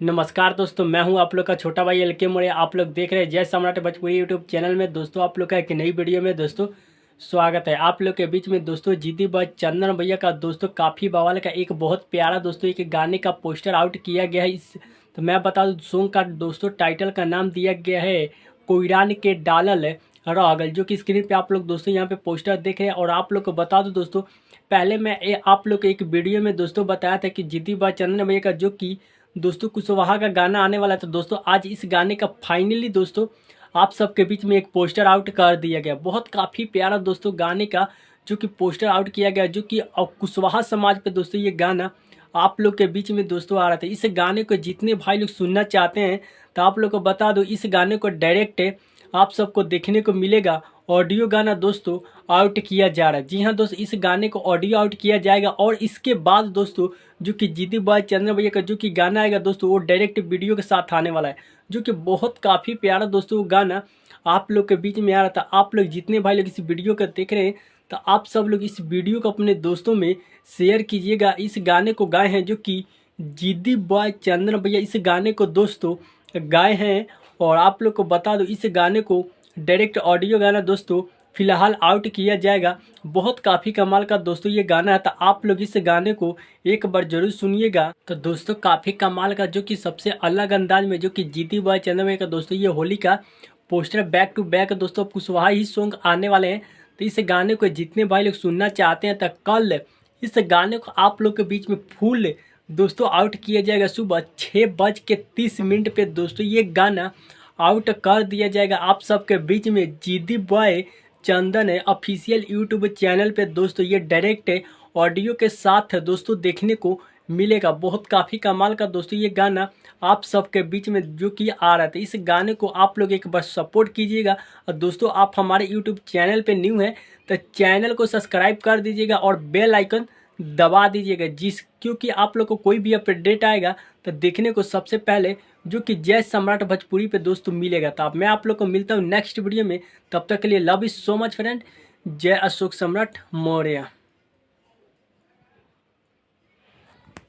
नमस्कार दोस्तों, मैं हूं आप लोग का छोटा भाई एल के मोरे। आप लोग देख रहे हैं जय सम्राट भोजपुरी यूट्यूब चैनल में। दोस्तों आप लोग का एक नई वीडियो में दोस्तों स्वागत है। आप लोग के बीच में दोस्तों जीती बाई चंदन भैया का दोस्तों काफ़ी बवाल का एक बहुत प्यारा दोस्तों एक गाने का पोस्टर आउट किया गया है। इस तो मैं बता दूं सॉन्ग का दोस्तों टाइटल का नाम दिया गया है कोयरान के डालल रागल, जो कि स्क्रीन पे आप लोग दोस्तों यहाँ पे पोस्टर देख रहे हैं। और आप लोग को बता दूं दोस्तों, पहले मैं आप लोग को एक वीडियो में दोस्तों बताया था कि जीती बाई चंदन भैया का जो कि दोस्तों कुशवाहा का गाना आने वाला था। दोस्तों आज इस गाने का फाइनली दोस्तों आप सबके बीच में एक पोस्टर आउट कर दिया गया। बहुत काफ़ी प्यारा दोस्तों गाने का जो कि पोस्टर आउट किया गया, जो कि कुशवाहा समाज पे दोस्तों ये गाना आप लोग के बीच में दोस्तों आ रहा था। इस गाने को जितने भाई लोग सुनना चाहते हैं तो आप लोग को बता दो, इस गाने को डायरेक्ट आप सबको देखने को मिलेगा। ऑडियो गाना दोस्तों आउट किया जा रहा है। जी हाँ दोस्तों, इस गाने को ऑडियो आउट किया जाएगा और इसके बाद दोस्तों जो कि जीती बाई चंद्र भैया का जो कि गाना आएगा दोस्तों वो डायरेक्ट वीडियो के साथ आने वाला है, जो कि बहुत काफ़ी प्यारा दोस्तों गाना आप लोग के बीच में आ रहा था। आप लोग जितने भाई लोग इस वीडियो को देख रहे हैं तो आप सब लोग इस वीडियो को अपने दोस्तों में शेयर कीजिएगा। इस गाने को गाए हैं जो कि जीती बाई चंद्र भैया इस गाने को दोस्तों गाए हैं। और आप लोग को बता दो, इस गाने को डायरेक्ट ऑडियो गाना दोस्तों फिलहाल आउट किया जाएगा। बहुत काफ़ी कमाल का दोस्तों ये गाना है, तो आप लोग इस गाने को एक बार जरूर सुनिएगा। तो दोस्तों काफ़ी कमाल का जो कि सबसे अलग अंदाज में जो कि जीती बाई चंद्र भैया का दोस्तों ये होली का पोस्टर बैक टू बैक दोस्तों कुशवाहा ही सॉन्ग आने वाले हैं। तो इस गाने को जितने भाई लोग सुनना चाहते हैं तो कल इस गाने को आप लोग के बीच में फुल दोस्तों आउट किया जाएगा। सुबह 6:30 पे दोस्तों ये गाना आउट कर दिया जाएगा आप सबके बीच में। जीती by Chandan official YouTube channel पे दोस्तों ये डायरेक्ट ऑडियो के साथ दोस्तों देखने को मिलेगा। बहुत काफ़ी कमाल का दोस्तों ये गाना आप सबके बीच में जो कि आ रहा था। इस गाने को आप लोग एक बार सपोर्ट कीजिएगा। और दोस्तों आप हमारे यूट्यूब चैनल पे न्यू हैं तो चैनल को सब्सक्राइब कर दीजिएगा और बेल आइकन दबा दीजिएगा, क्योंकि आप लोग को कोई भी अपडेट आएगा तो देखने को सबसे पहले जो कि जय सम्राट भोजपुरी पे दोस्तों मिलेगा। तो अब मैं आप लोग को मिलता हूँ नेक्स्ट वीडियो में। तब तक के लिए love you so much friend. जय अशोक सम्राट मौर्य।